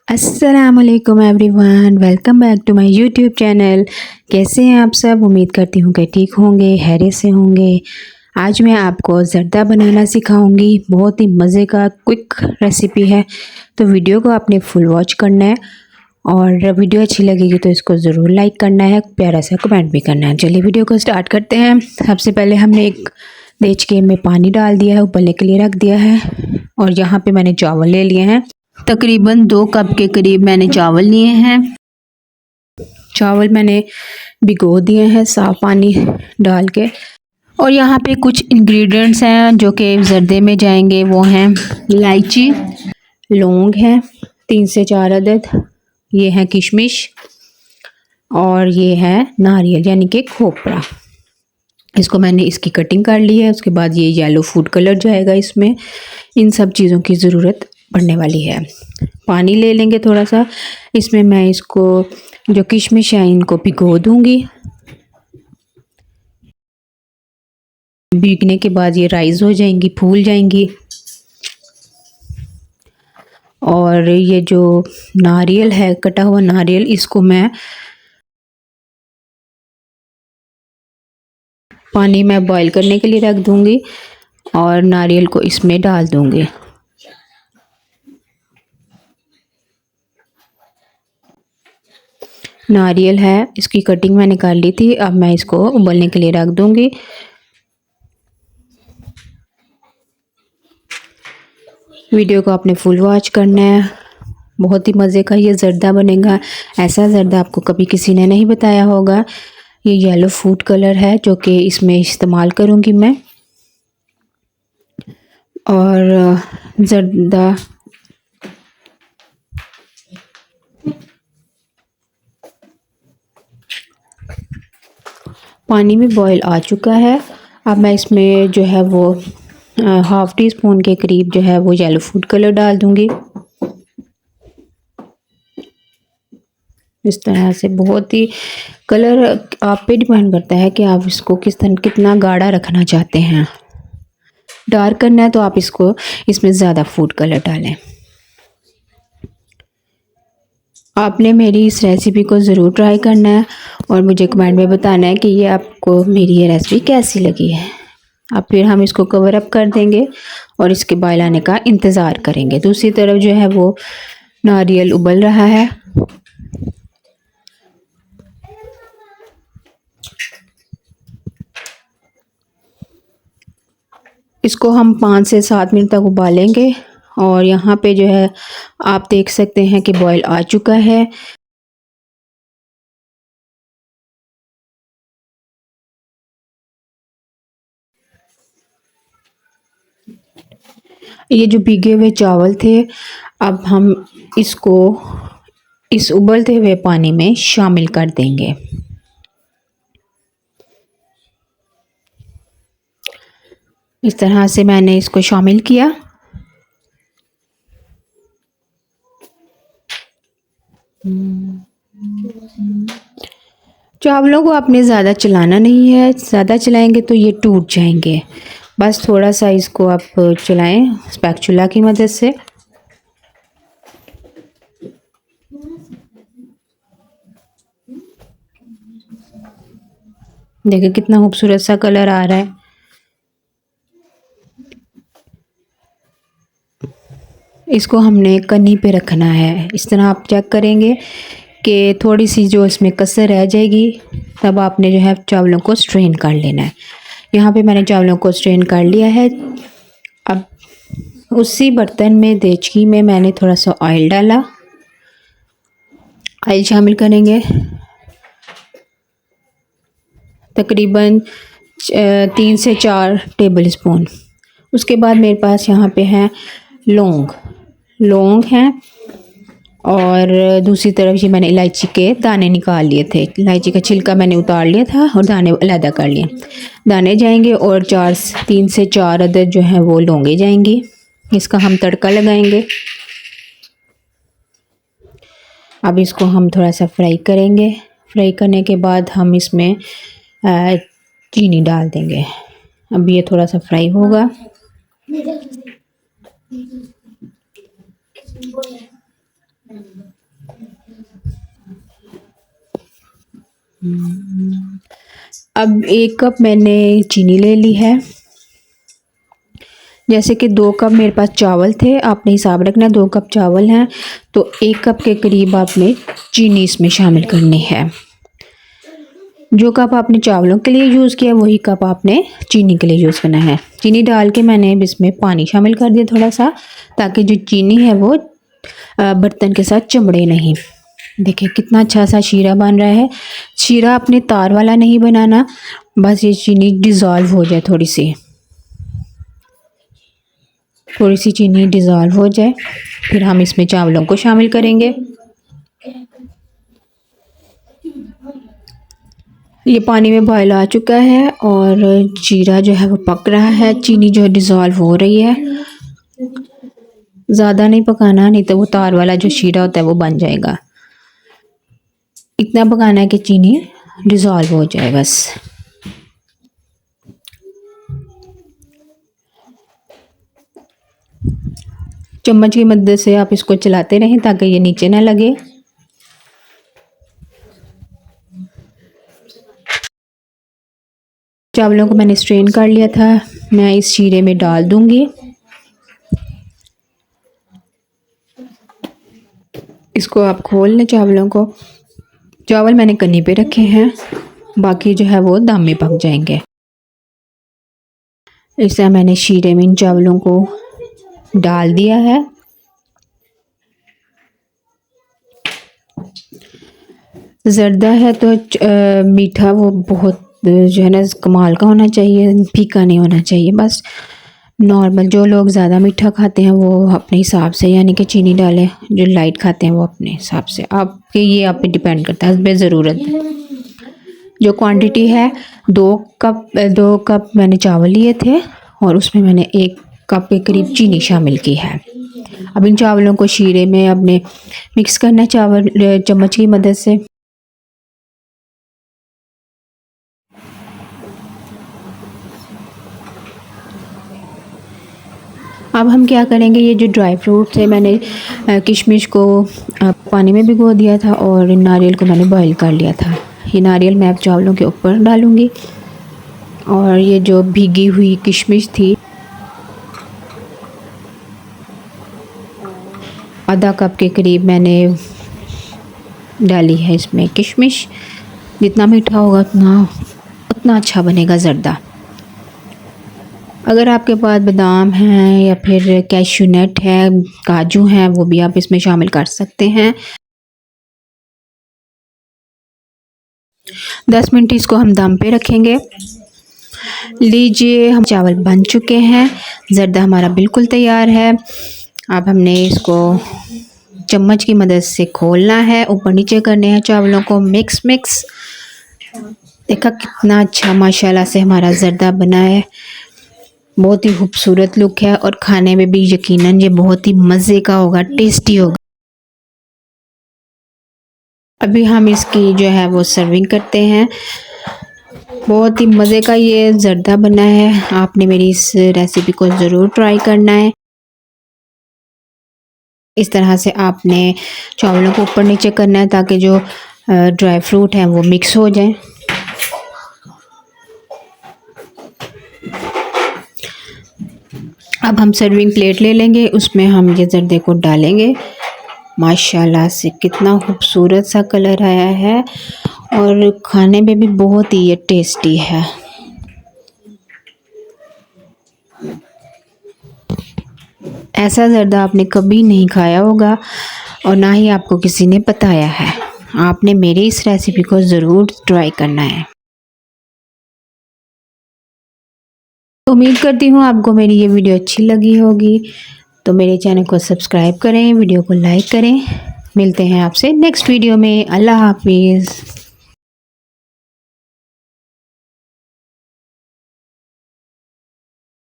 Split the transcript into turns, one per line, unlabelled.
अस्सलामुअलैकुम everyone, welcome back to my YouTube channel. कैसे हैं आप सब? उम्मीद करती हूँ कि ठीक होंगे, खैरियत से होंगे। आज मैं आपको ज़र्दा बनाना सिखाऊंगी। बहुत ही मज़े का क्विक रेसिपी है, तो वीडियो को आपने फुल वॉच करना है और वीडियो अच्छी लगेगी तो इसको ज़रूर लाइक करना है, प्यारा सा कमेंट भी करना है। चलिए वीडियो को स्टार्ट करते हैं। सबसे पहले हमने एक देचके में पानी डाल दिया है, उबलने के लिए रख दिया है और यहाँ पे मैंने चावल ले लिए हैं। तकरीबन 2 कप के करीब मैंने चावल लिए हैं। चावल मैंने भिगो दिए हैं साफ़ पानी डाल के। और यहाँ पे कुछ इंग्रेडिएंट्स हैं जो कि ज़र्दे में जाएंगे। वो हैं इलायची, लौंग हैं 3 से 4 अदद, ये है किशमिश और ये है नारियल यानी कि खोपरा। इसको मैंने इसकी कटिंग कर ली है। उसके बाद ये येलो फूड कलर जाएगा इसमें। इन सब चीज़ों की ज़रूरत पड़ने वाली है। पानी ले लेंगे थोड़ा सा। इसमें मैं इसको जो किशमिश है इनको भिगो दूंगी। भीगने के बाद ये राइस हो जाएंगी, फूल जाएंगी। और ये जो नारियल है, कटा हुआ नारियल, इसको मैं पानी में बॉईल करने के लिए रख दूंगी और नारियल को इसमें डाल दूंगी। नारियल है, इसकी कटिंग मैंने कर ली थी। अब मैं इसको उबलने के लिए रख दूंगी। वीडियो को आपने फुल वॉच करना है। बहुत ही मज़े का ये ज़र्दा बनेगा। ऐसा ज़र्दा आपको कभी किसी ने नहीं बताया होगा। ये येलो फूड कलर है जो कि इसमें इस्तेमाल करूँगी मैं। और ज़र्दा पानी में बॉईल आ चुका है। अब मैं इसमें जो है वो हाफ़ टी स्पून के करीब जो है वो येलो फूड कलर डाल दूँगी। इस तरह से बहुत ही कलर आप पे डिपेंड करता है कि आप इसको कितना गाढ़ा रखना चाहते हैं। डार्क करना है तो आप इसमें ज़्यादा फूड कलर डालें। आपने मेरी इस रेसिपी को ज़रूर ट्राई करना है और मुझे कमेंट में बताना है कि ये आपको मेरी ये रेसिपी कैसी लगी है। अब फिर हम इसको कवर अप कर देंगे और इसके बॉयल आने का इंतज़ार करेंगे। दूसरी तरफ जो है वो नारियल उबल रहा है। इसको हम 5 से 7 मिनट तक उबालेंगे और यहाँ पे जो है आप देख सकते हैं कि बॉयल आ चुका है। ये जो भीगे हुए चावल थे, अब हम इसको इस उबलते हुए पानी में शामिल कर देंगे। इस तरह से मैंने इसको शामिल किया। चावलों को आपने ज़्यादा चलाना नहीं है, ज़्यादा चलाएंगे तो ये टूट जाएंगे। बस थोड़ा सा इसको आप चलाएं स्पैचुला की मदद से। देखिए कितना खूबसूरत सा कलर आ रहा है। इसको हमने कन्नी पे रखना है। इस तरह आप चेक करेंगे कि थोड़ी सी जो इसमें कसर रह जाएगी, तब आपने जो है चावलों को स्ट्रेन कर लेना है। यहाँ पे मैंने चावलों को स्ट्रेन कर लिया है। अब उसी बर्तन में, देचकी में, मैंने थोड़ा सा ऑयल डाला। ऑयल शामिल करेंगे तकरीबन 3 से 4 टेबल स्पून। उसके बाद मेरे पास यहाँ पे है लौंग हैं और दूसरी तरफ ये मैंने इलायची के दाने निकाल लिए थे। इलायची का छिलका मैंने उतार लिया था और दाने अलहदा कर लिए। दाने जाएंगे और 3 से 4 अदद जो है वो लौंगे जाएंगी। इसका हम तड़का लगाएंगे। अब इसको हम थोड़ा सा फ्राई करेंगे। फ्राई करने के बाद हम इसमें चीनी डाल देंगे। अब ये थोड़ा सा फ्राई होगा। अब 1 कप मैंने चीनी ले ली है। जैसे कि 2 कप मेरे पास चावल थे, आपने हिसाब रखना 2 कप चावल हैं तो 1 कप के करीब आपने चीनी इसमें शामिल करनी है। जो कप आपने चावलों के लिए यूज़ किया वही कप आपने चीनी के लिए यूज़ करना है। चीनी डाल के मैंने अब इसमें पानी शामिल कर दिया थोड़ा सा, ताकि जो चीनी है वो बर्तन के साथ चमड़े नहीं। देखिए कितना अच्छा सा शीरा बन रहा है। शीरा अपने तार वाला नहीं बनाना, बस ये चीनी डिज़ोल्व हो जाए, थोड़ी सी चीनी डिज़ोल्व हो जाए, फिर हम इसमें चावलों को शामिल करेंगे। ये पानी में बॉयल आ चुका है और शीरा जो है वो पक रहा है, चीनी जो है डिज़ोल्व हो रही है। ज़्यादा नहीं पकाना, नहीं तो वो तार वाला जो शीरा होता है वो बन जाएगा। इतना पकाना है कि चीनी डिज़ोल्व हो जाए बस। चम्मच की मदद से आप इसको चलाते रहें ताकि ये नीचे ना लगे। चावलों को मैंने स्ट्रेन कर लिया था, मैं इस शीरे में डाल दूंगी। इसको आप खोल लें चावलों को। चावल मैंने कन्नी पे रखे हैं, बाकी जो है वो दम में पक जाएंगे। इस तरह मैंने शीरे में इन चावलों को डाल दिया है। ज़र्दा है तो मीठा वो बहुत जो है ना कमाल का होना चाहिए, फीका नहीं होना चाहिए। बस नॉर्मल, जो लोग ज़्यादा मीठा खाते हैं वो अपने हिसाब से यानी कि चीनी डालें, जो लाइट खाते हैं वो अपने हिसाब से। आपके ये आप पे डिपेंड करता है, हस्बे ज़रूरत। जो क्वांटिटी है 2 कप मैंने चावल लिए थे और उसमें मैंने 1 कप के करीब चीनी शामिल की है। अब इन चावलों को शीरे में अपने मिक्स करना है चावल चम्मच की मदद से। अब हम क्या करेंगे, ये जो ड्राई फ्रूट थे मैंने किशमिश को पानी में भिगो दिया था और नारियल को मैंने बॉईल कर लिया था। ये नारियल मैं अब चावलों के ऊपर डालूँगी और ये जो भीगी हुई किशमिश थी, आधा कप के करीब मैंने डाली है इसमें किशमिश। जितना मीठा होगा उतना अच्छा बनेगा ज़र्दा। अगर आपके पास बादाम हैं या फिर कैश्यू नट है, काजू हैं, वो भी आप इसमें शामिल कर सकते हैं। 10 मिनट इसको हम दम पे रखेंगे। लीजिए, हम चावल बन चुके हैं, ज़र्दा हमारा बिल्कुल तैयार है। अब हमने इसको चम्मच की मदद से खोलना है, ऊपर नीचे करने हैं चावलों को मिक्स। देखा कितना अच्छा माशाल्लाह से हमारा ज़र्दा बना है। बहुत ही खूबसूरत लुक है और खाने में भी यकीनन ये बहुत ही मज़े का होगा, टेस्टी होगा। अभी हम इसकी जो है वो सर्विंग करते हैं। बहुत ही मज़े का ये ज़र्दा बना है। आपने मेरी इस रेसिपी को ज़रूर ट्राई करना है। इस तरह से आपने चावलों को ऊपर नीचे करना है ताकि जो ड्राई फ्रूट हैं वो मिक्स हो जाएं। अब हम सर्विंग प्लेट ले लेंगे, उसमें हम ये ज़र्दे को डालेंगे। माशाल्लाह से कितना खूबसूरत सा कलर आया है और खाने में भी बहुत ही ये टेस्टी है। ऐसा ज़र्दा आपने कभी नहीं खाया होगा और ना ही आपको किसी ने बताया है। आपने मेरी इस रेसिपी को ज़रूर ट्राई करना है। उम्मीद करती हूँ आपको मेरी ये वीडियो अच्छी लगी होगी, तो मेरे चैनल को सब्सक्राइब करें, वीडियो को लाइक करें। मिलते हैं आपसे नेक्स्ट वीडियो में। अल्लाह हाफिज़।